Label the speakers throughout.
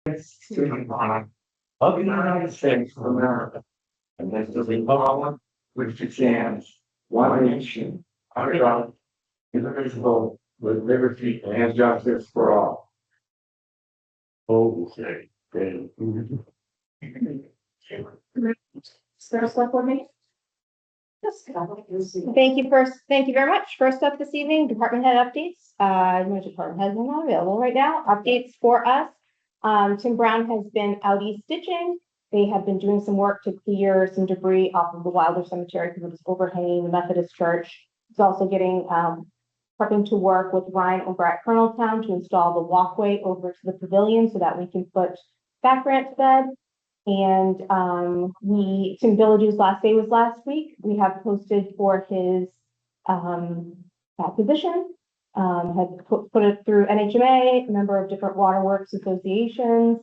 Speaker 1: To the flag of the United States of America, and this is the republic which it stands, one nation, under God, indivisible, with liberty and justice for all. Okay.
Speaker 2: Select-board meeting? Thank you very much. First up this evening, department head updates. No department heads are not available right now. Updates for us. Tim Brown has been out east ditching. They have been doing some work to clear some debris off of the Wilder Cemetery because it was overhanging the Methodist Church. He's also getting prepping to work with Ryan over at Coloneltown to install the walkway over to the pavilion so that we can put back grant to bed. And Tim Village's last day was last week. We have posted for his position. Had put it through NHMA, a number of different waterworks associations,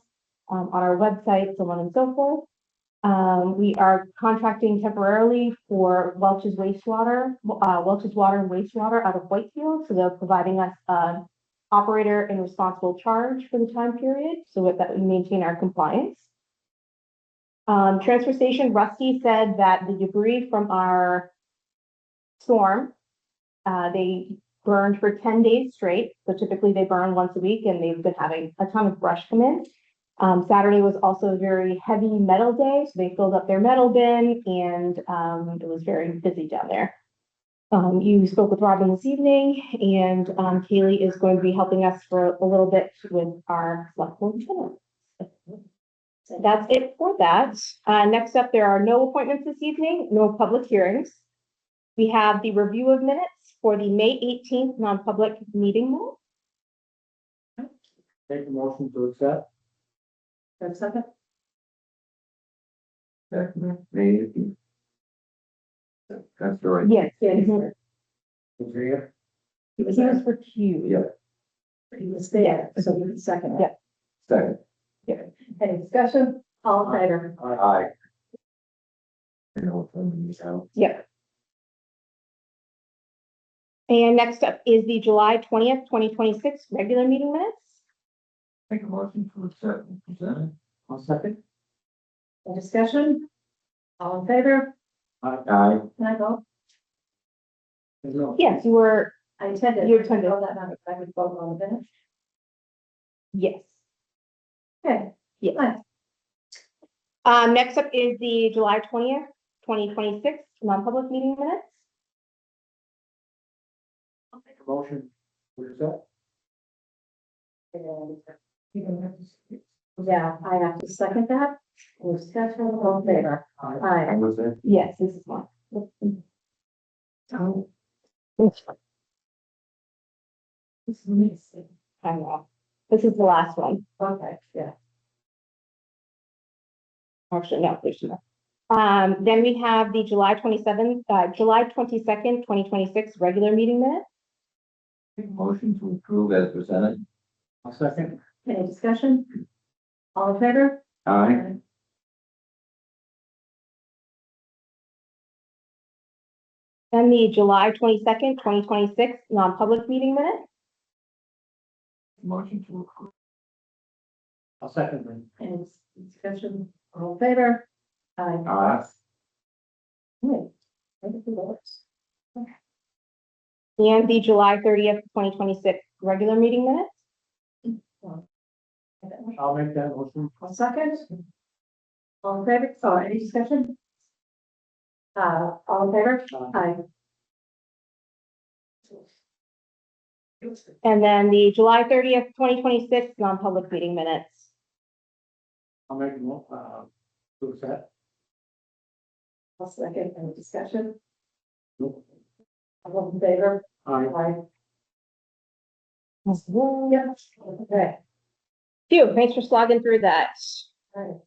Speaker 2: on our website, so on and so forth. We are contracting temporarily for Welch's Water and Wastewater out of Whitefield. So they're providing us an operator and responsible charge for the time period so that we maintain our compliance. Transfer station, Rusty said that the debris from our storm, they burned for 10 days straight. So typically they burn once a week and they've been having a ton of brush come in. Saturday was also a very heavy metal day. So they filled up their metal bin and it was very busy down there. You spoke with Robin this evening and Kaylee is going to be helping us for a little bit with our select-board minutes. That's it for that. Next up, there are no appointments this evening, no public hearings. We have the review of minutes for the May 18th non-public meeting minutes.
Speaker 1: Take a motion to accept.
Speaker 2: Second.
Speaker 1: May 18th. That's right.
Speaker 2: Yes.
Speaker 1: Andrea?
Speaker 2: He was for Q.
Speaker 1: Yeah.
Speaker 2: He was there, so he was second. Yeah.
Speaker 1: Second.
Speaker 2: Any discussion? All in favor?
Speaker 1: Aye. I know from these out.
Speaker 2: Yeah. And next up is the July 20th, 2026 regular meeting minutes.
Speaker 1: Take a motion to accept and present. I'll second.
Speaker 2: Any discussion? All in favor?
Speaker 1: Aye.
Speaker 2: Can I go?
Speaker 1: No.
Speaker 2: Yes, you were.
Speaker 3: I attended.
Speaker 2: You attended.
Speaker 3: All that matters. I would vote on the minutes.
Speaker 2: Yes.
Speaker 3: Okay.
Speaker 2: Yes.
Speaker 3: Nice.
Speaker 2: Next up is the July 20th, 2026 non-public meeting minutes.
Speaker 1: I'll make a motion to accept.
Speaker 3: Yeah, I have to second that. Any discussion? All in favor? Aye.
Speaker 1: Was it?
Speaker 2: Yes, this is one.
Speaker 3: Oh,
Speaker 2: I know. This is the last one.
Speaker 3: okay, yeah.
Speaker 2: Actually, no, there's no. Then we have the July 22nd, 2026 regular meeting minutes.
Speaker 1: Make a motion to approve as presented. I'll second.
Speaker 3: Any discussion? All in favor?
Speaker 1: Aye.
Speaker 2: Then the July 22nd, 2026 non-public meeting minutes.
Speaker 1: Motion to approve. I'll second them.
Speaker 3: Any discussion? All in favor? Aye.
Speaker 1: Aye.
Speaker 3: Good. Thank you for those.
Speaker 2: And the July 30th, 2026 regular meeting minutes.
Speaker 1: I'll make that motion.
Speaker 3: I'll second. All in favor? Oh, any discussion? All in favor? Aye.
Speaker 2: And then the July 30th, 2026 non-public meeting minutes.
Speaker 1: I'll make a motion to accept.
Speaker 3: I'll second. Any discussion?
Speaker 1: Nope.
Speaker 3: All in favor?
Speaker 1: Aye.
Speaker 3: Aye.
Speaker 2: Yeah.
Speaker 3: Okay.
Speaker 2: Phew, thanks for slogging through that.
Speaker 3: Aye.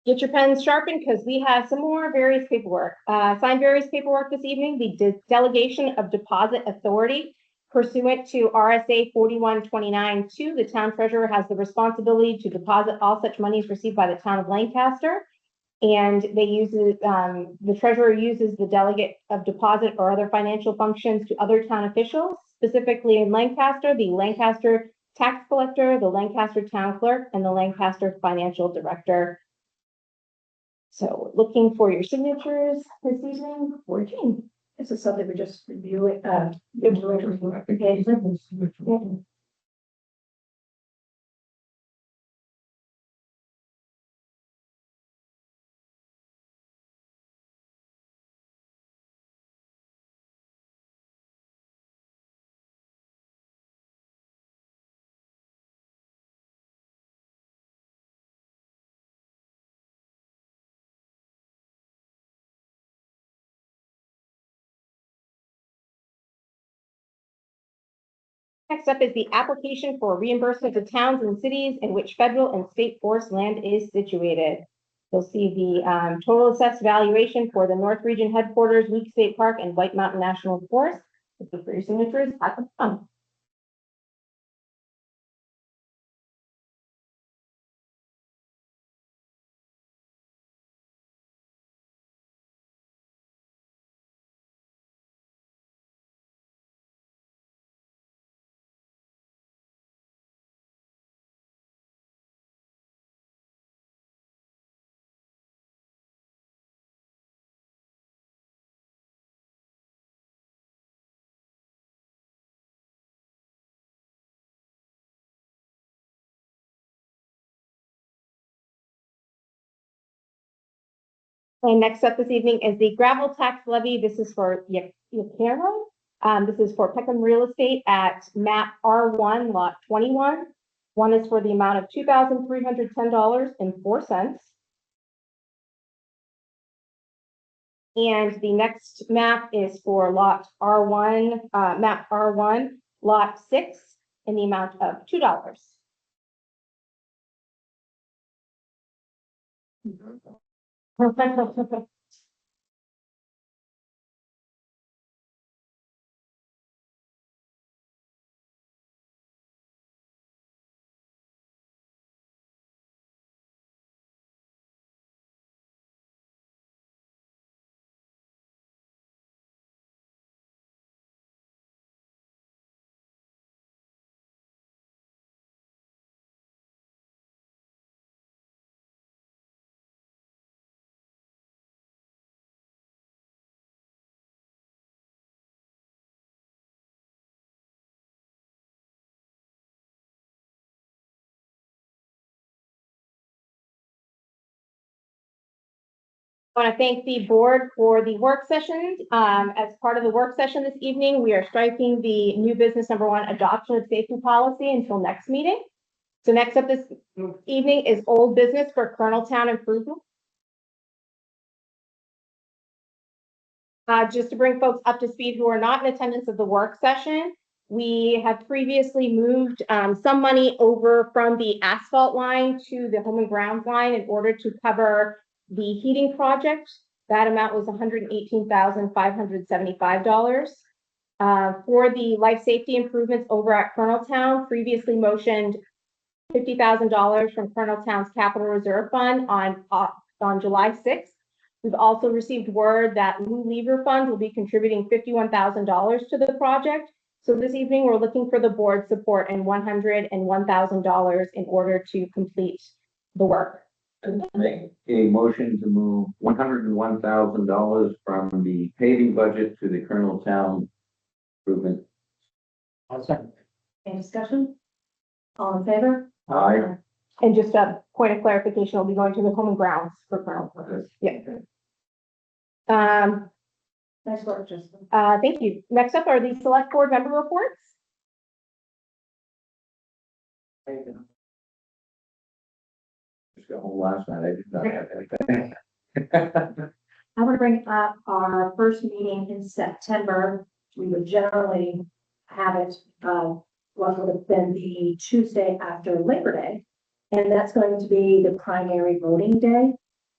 Speaker 2: Get your pens sharpened because we have some more various paperwork. Signed various paperwork this evening. The delegation of deposit authority pursuant to RSA 4129(2). The town treasurer has the responsibility to deposit all such monies received by the town of Lancaster. And they use the treasurer uses the delegate of deposit or other financial functions to other town officials, specifically in Lancaster, the Lancaster tax collector, the Lancaster town clerk, and the Lancaster financial director. So looking for your signatures this evening for Jean.
Speaker 3: This is something we just reviewing,
Speaker 2: Next up is the application for reimbursement to towns and cities in which federal and state forest land is situated. You'll see the total assessed valuation for the North Region headquarters, Week State Park, and White Mountain National Forest. This is for your signatures at the front. And next up this evening is the gravel tax levy. This is for Yakero. This is for Peckham Real Estate at map R1 lot 21. One is for the amount of $2,310.04. And the next map is for lot R1, map R1 lot 6 in the amount of $2. I want to thank the board for the work sessions. As part of the work session this evening, we are striking the new business number 1 adoption of safety policy until next meeting. So next up this evening is old business for Coloneltown improvement. Just to bring folks up to speed who are not in attendance of the work session, we have previously moved some money over from the asphalt line to the home and grounds line in order to cover the heating project. That amount was $118,575. For the life safety improvements over at Coloneltown, previously motioned $50,000 from Coloneltown's Capital Reserve Fund on July 6th. We've also received word that Lou Lever Fund will be contributing $51,000 to the project. So this evening, we're looking for the board support and $101,000 in order to complete the work.
Speaker 1: Make a motion to move $101,000 from the paving budget to the Coloneltown improvement. I'll second.
Speaker 3: any discussion? All in favor?
Speaker 1: Aye.
Speaker 2: And just a point of clarification, will be going to the home and grounds for Coloneltown. Yeah.
Speaker 3: Nice work, Justin.
Speaker 2: Thank you. Next up are the select board member reports.
Speaker 1: Just got home last night. I did not have anything.
Speaker 3: I want to bring up our first meeting in September. We would generally have it, what would have been the Tuesday after Labor Day. And that's going to be the primary voting day.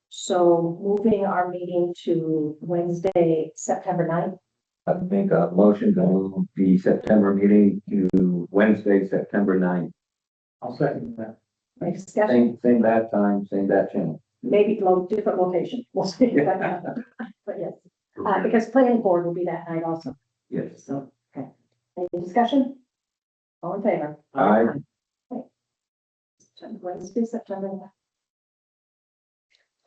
Speaker 3: So moving our meeting to Wednesday, September 9th.
Speaker 1: I'd make a motion to move the September meeting to Wednesday, September 9th. I'll second that.
Speaker 3: Any discussion?
Speaker 1: Same that time, same that channel.
Speaker 3: Maybe different location. We'll see. But yes, because planning board will be that night also.
Speaker 1: Yes.
Speaker 3: So, okay. Any discussion? All in favor?
Speaker 1: Aye.
Speaker 3: Wednesday, September.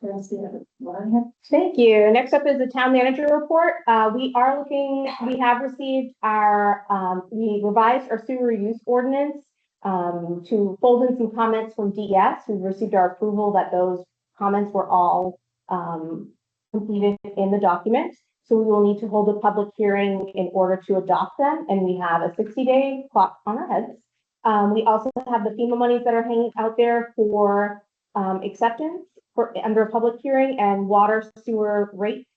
Speaker 3: That's the other one I have.
Speaker 2: Thank you. Next up is the town manager report. We have received we revised our sewer use ordinance to fold in some comments from DES. We've received our approval that those comments were all completed in the document. So we will need to hold a public hearing in order to adopt them, and we have a 60-day clock on our heads. We also have the FEMA monies that are hanging out there for acceptance under a public hearing, and water sewer rates.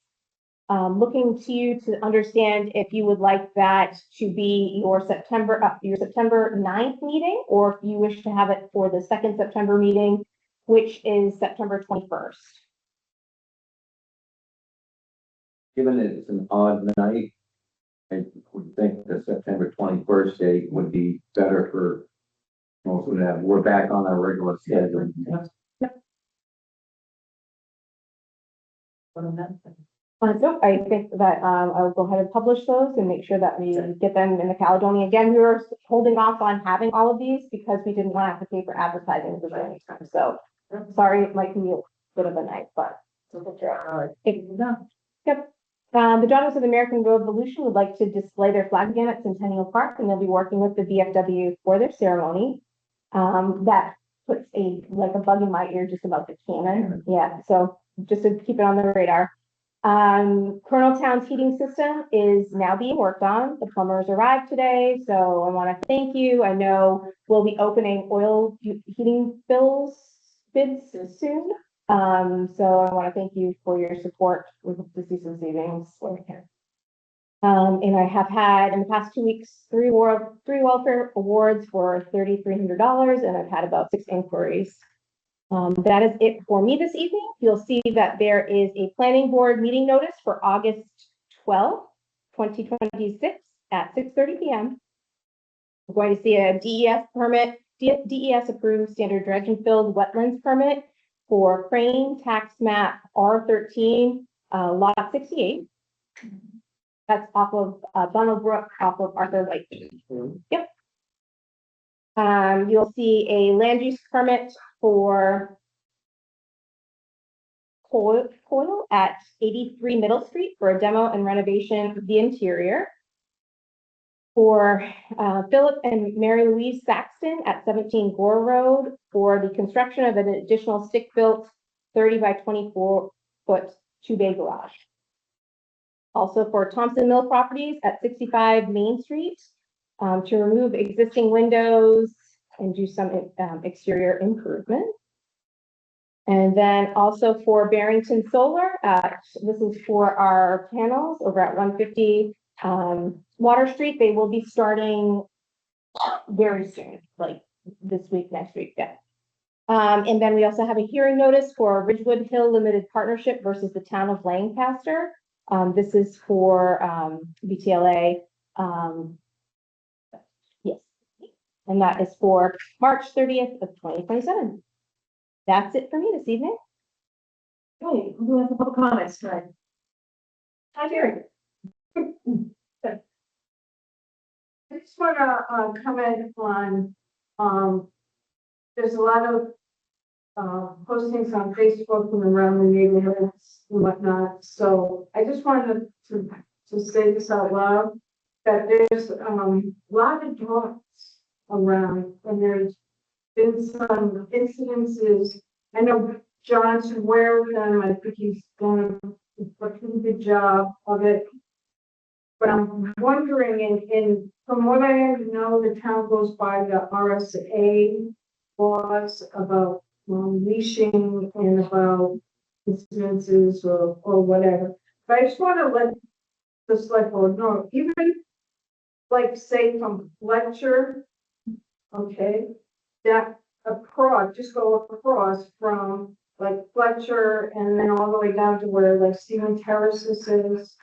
Speaker 2: Looking to you to understand if you would like that to be your September 9th meeting, or if you wish to have it for the second September meeting, which is September 21st.
Speaker 1: Given that it's an odd night, I would think the September 21st date would be better for most of that. We're back on our regular schedule.
Speaker 2: So I think that I'll go ahead and publish those and make sure that we get them in the Caledonia. Again, we were holding off on having all of these because we didn't want to have to pay for advertising for any time. So sorry, it might be a bit of a night, but yep. The Daughters of the American Revolution would like to display their flag again at Centennial Park, and they'll be working with the VFW for their ceremony. That puts a bug in my ear just about the cannon. Yeah, so just to keep it on the radar. Colonel Town's heating system is now being worked on. The plumbers arrived today, so I want to thank you. I know we'll be opening oil heating bids soon. So I want to thank you for your support. We hope to see some savings when we can. And I have had in the past 2 weeks, three welfare awards for $3,300, and I've had about 6 inquiries. That is it for me this evening. You'll see that there is a planning board meeting notice for August 12th, 2026 at 6:30 p.m. We're going to see a DES permit, DES approved standard dredge and filled wetlands permit for Crane tax map R13, lot 68. That's off of Bunnell Brook, off of Arthur Lake. Yep. You'll see a land use permit for Coyle at 83 Middle Street for a demo and renovation of the interior. For Philip and Mary Louise Saxton at 17 Gore Road for the construction of an additional stick-built 30 by 24 foot 2-bay garage. Also for Thompson Mill Properties at 65 Main Street to remove existing windows and do some exterior improvement. And then also for Barrington Solar, this is for our panels over at 150 Water Street. They will be starting very soon, like this week, next week. Yeah. And then we also have a hearing notice for Ridgewood Hill Limited Partnership versus the town of Lancaster. This is for BTLA. Yes. And that is for March 30th of 2027. That's it for me this evening.
Speaker 3: Okay, who has a couple comments tonight? Hi, Jerry.
Speaker 4: I just want to comment on, there's a lot of postings on Facebook and around the neighborhoods and whatnot. So I just wanted to say this out loud, that there's a lot of dogs around, and there's been some incidences. I know John's aware of them. I think he's done a pretty good job of it. But I'm wondering, from what I know, the town goes by the RSA laws about leashing and about incidences or whatever. But I just want to let the select board know, even like say from Fletcher, okay, that just go across from like Fletcher and then all the way down to where like Stephen Terraces is.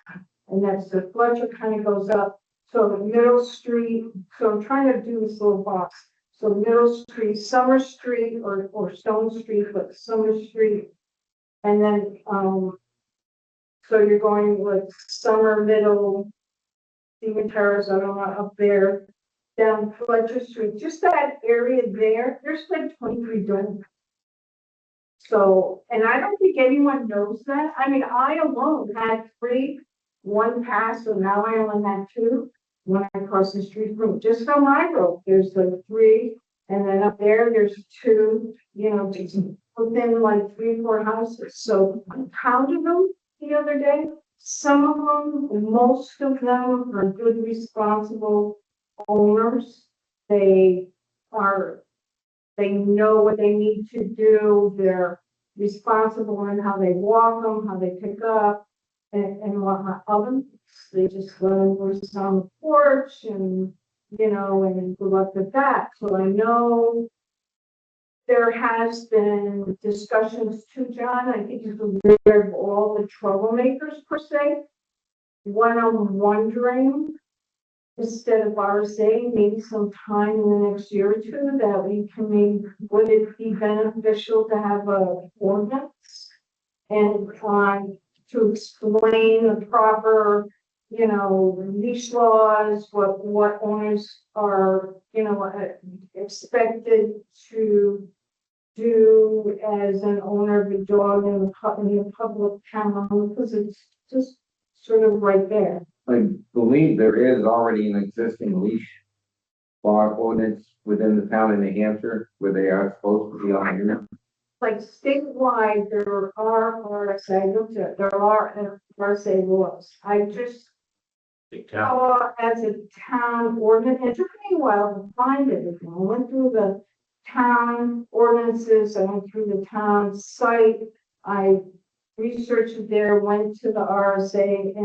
Speaker 4: And that's the Fletcher kind of goes up. So the Middle Street, so I'm trying to do this little box. So Middle Street, Summer Street or Stone Street, but Summer Street. And then, so you're going with Summer, Middle, Stephen Terrace, I don't know, up there. down Fletcher Street, just that area there, there's like 23 dogs. So, and I don't think anyone knows that. I mean, I alone had 3, one passed, so now I only had 2. When I crossed the street from, just on my road, there's like 3, and then up there, there's 2, you know, just within like 3, 4 houses. So I counted them the other day. Some of them, most of them are good, responsible owners. They know what they need to do. They're responsible in how they walk them, how they pick up, and whatnot. Others, they just let them go on the porch and, you know, and good luck with that. So I know there has been discussions too, John. I think he's aware of all the troublemakers per se. What I'm wondering, instead of RSA, maybe sometime in the next year or 2, that we can maybe, would it be beneficial to have a ordinance and to explain the proper, you know, leash laws, what owners are, you know, expected to do as an owner of a dog in a public town, because it's just sort of right there.
Speaker 1: I believe there is already an existing leash law ordinance within the town of New Hampshire where they are supposed to be on here.
Speaker 4: Like statewide, there are RSA, there are RSA laws. I just saw as a town ordinance, it took me a while to find everything. I went through the town ordinances, I went through the town site, I researched it there, went to the RSA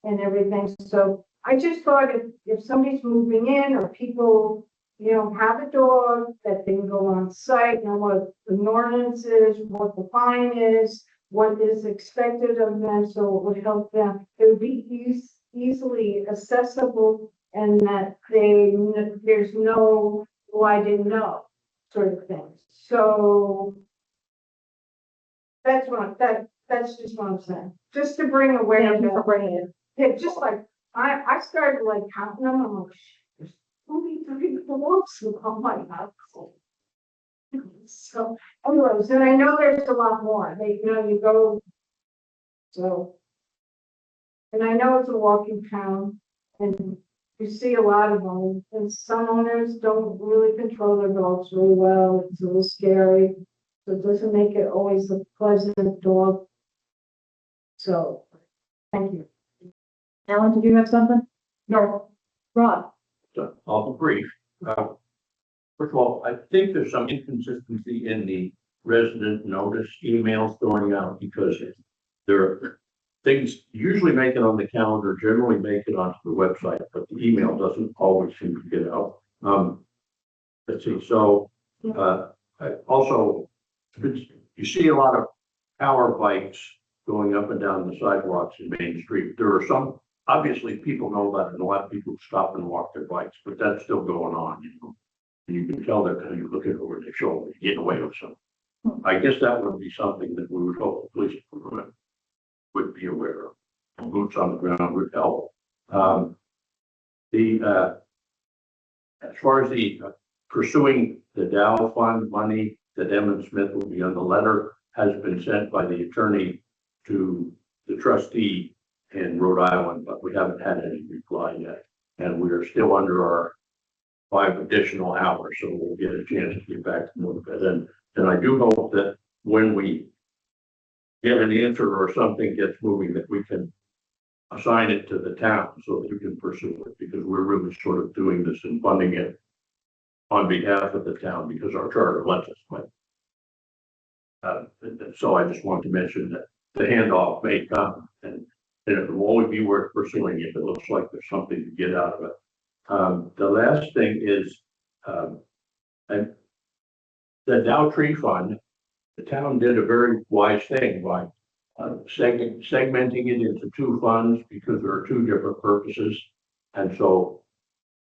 Speaker 4: and everything. So I just thought if somebody's moving in or people, you know, have a dog, that they can go on site, know what the ordinance is, what the fine is, what is expected of them, so it would help them. It would be easily accessible, and that there's no, oh, I didn't know sort of thing. So that's just what I'm saying. Just to bring awareness.
Speaker 3: Thank you for bringing it.
Speaker 4: Yeah, just like, I started like counting them, I'm like, there's only 3 dogs on my house. So anyways, and I know there's a lot more, you know, you go, so. And I know it's a walking town, and you see a lot of them, and some owners don't really control their dogs really well, it's a little scary. So it doesn't make it always a pleasant dog. So, thank you.
Speaker 3: Alan, did you have something?
Speaker 4: No.
Speaker 3: Rob?
Speaker 5: So I'll be brief. First of all, I think there's some inconsistency in the resident notice emails going out, because there are things usually make it on the calendar, generally make it onto the website, but the email doesn't always seem to get out. Let's see, so also you see a lot of power bikes going up and down the sidewalks in Main Street. There are some, obviously people know that, and a lot of people stop and walk their bikes, but that's still going on, you know. And you can tell that you're looking over their shoulder, getting away with something. I guess that would be something that we would hope the police department would be aware of. Boots on the ground would help. As far as the pursuing the Dow Fund money that Emmett Smith will be on the letter has been sent by the attorney to the trustee in Rhode Island, but we haven't had any reply yet. And we are still under our 5 additional hours, so we'll get a chance to get back to more of it. And I do hope that when we get an answer or something gets moving, that we can assign it to the town so that we can pursue it, because we're really sort of doing this and funding it on behalf of the town because our charter lets us. So I just want to mention that the handoff may come, and it will always be worth pursuing if it looks like there's something to get out of it. The last thing is and the Dow Tree Fund. The town did a very wise thing by segmenting it into 2 funds, because there are 2 different purposes. And so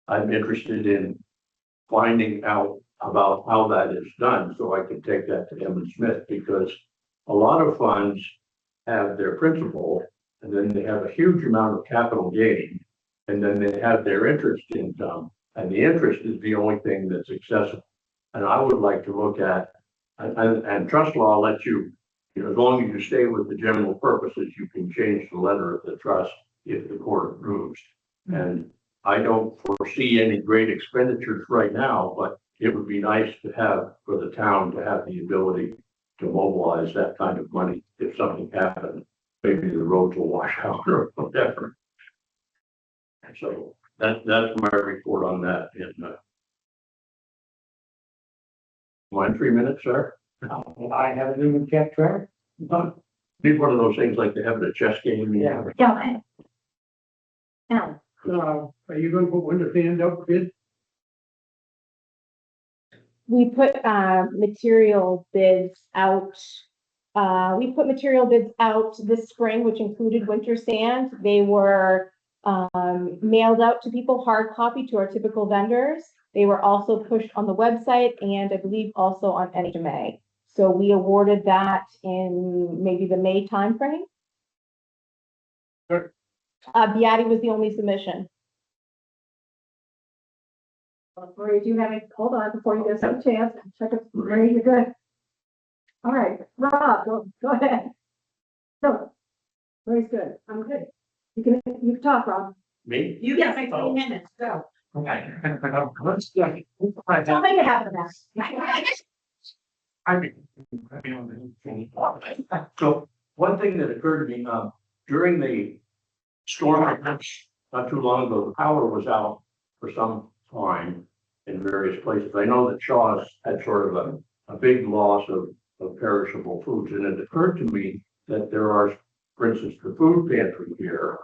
Speaker 5: I'm interested in finding out about how that is done, so I can take that to Emmett Smith, because a lot of funds have their principal, and then they have a huge amount of capital gain, and then they have their interest income, And the interest is the only thing that's accessible. And I would like to look at, and trust law lets you, as long as you stay with the general purposes, you can change the letter of the trust if the court approves. And I don't foresee any great expenditures right now, but it would be nice to have, for the town to have the ability to mobilize that kind of money if something happened. Maybe the roads will wash out or whatever. So that's my report on that. And, mine 3 minutes, sir?
Speaker 1: I haven't even kept track.
Speaker 5: Be one of those things like they have at a chess game.
Speaker 1: Yeah.
Speaker 3: Yeah. Alan,
Speaker 1: Are you gonna put window fans out, kid?
Speaker 2: We put material bids out. We put material bids out this spring, which included winter sand. They were mailed out to people, hard copy to our typical vendors. They were also pushed on the website and I believe also on NHMA. So we awarded that in maybe the May timeframe.
Speaker 1: Sure.
Speaker 2: Beatty was the only submission.
Speaker 3: Marie, do you have any, hold on, before you guys have a chance, check if Marie, you're good. All right, Rob, go ahead. No, Marie's good, I'm good. You can talk, Rob.
Speaker 5: Me?
Speaker 3: You get like 3 minutes, go.
Speaker 1: Okay.
Speaker 3: Don't make it happen to us.
Speaker 5: So one thing that occurred to me, during the storm not too long ago, the power was out for some time in various places. I know that Shaw's had sort of a big loss of perishable foods, and it occurred to me that there are, for instance, the food pantry here.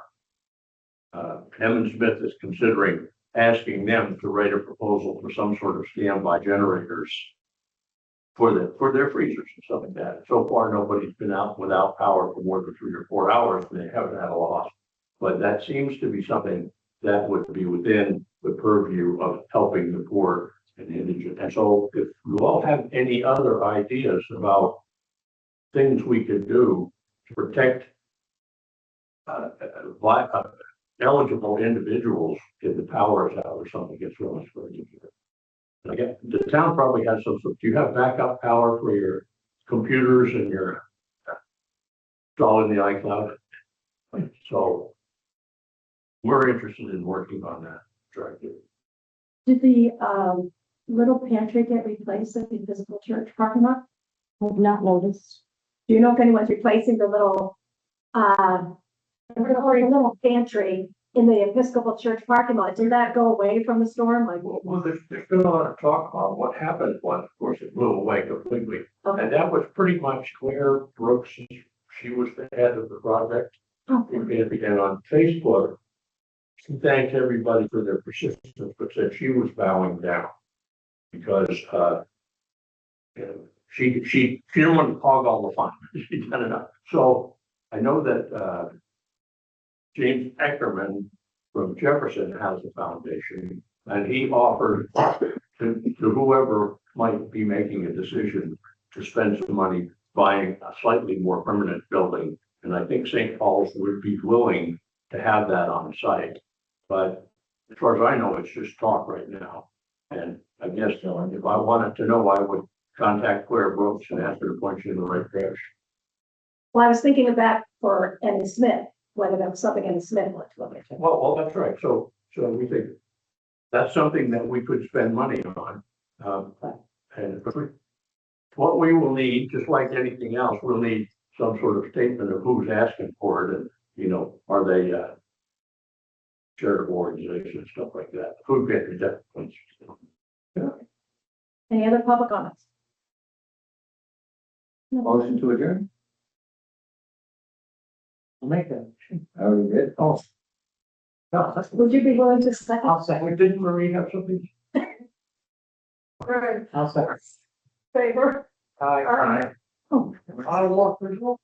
Speaker 5: Emmett Smith is considering asking them to write a proposal for some sort of standby generators for their freezers and stuff like that. So far, nobody's been out without power for more than 3 or 4 hours, and they haven't had a loss. But that seems to be something that would be within the purview of helping the poor and the indigent. And so if you all have any other ideas about things we could do to protect eligible individuals if the power is out or something gets really scary. Again, the town probably has some, do you have backup power for your computers and your it's all in the iCloud? So we're interested in working on that. Try to.
Speaker 3: Did the little pantry get replaced at the Episcopal Church parking lot?
Speaker 2: I've not noticed.
Speaker 3: Do you know if anyone's replacing the little pantry in the Episcopal Church parking lot? Did that go away from the storm? Like,
Speaker 5: Well, there's been a lot of talk about what happened when, of course, it blew away completely.
Speaker 3: okay.
Speaker 5: And that was pretty much Claire Brooks. She was the head of the project. And on Facebook, she thanked everybody for their persistence, but said she was bowing down because she didn't want to hog all the fun. She done enough. So I know that James Eckerman from Jefferson has a foundation, and he offered to whoever might be making a decision to spend some money buying a slightly more permanent building. And I think St. Paul's would be willing to have that on site. But as far as I know, it's just talk right now. And I guess if I wanted to know, I would contact Claire Brooks and ask her to point you in the right direction.
Speaker 3: Well, I was thinking of that for Emmy Smith, whether that was something Emmy Smith wanted to look at.
Speaker 5: Well, that's right. So we think that's something that we could spend money on. And what we will need, just like anything else, we'll need some sort of statement of who's asking for it, and are they charitable organizations, stuff like that. Food pantry, definitely.
Speaker 3: Any other public comments?
Speaker 1: Motion to adjourn? I'll make that. I already did. Oh. No, that's.
Speaker 3: Would you be willing to second?
Speaker 1: I'll second.
Speaker 5: Didn't Marie have something?
Speaker 4: Right,
Speaker 1: I'll second.
Speaker 4: favor.
Speaker 1: Aye.
Speaker 3: Oh.
Speaker 1: I walk visual.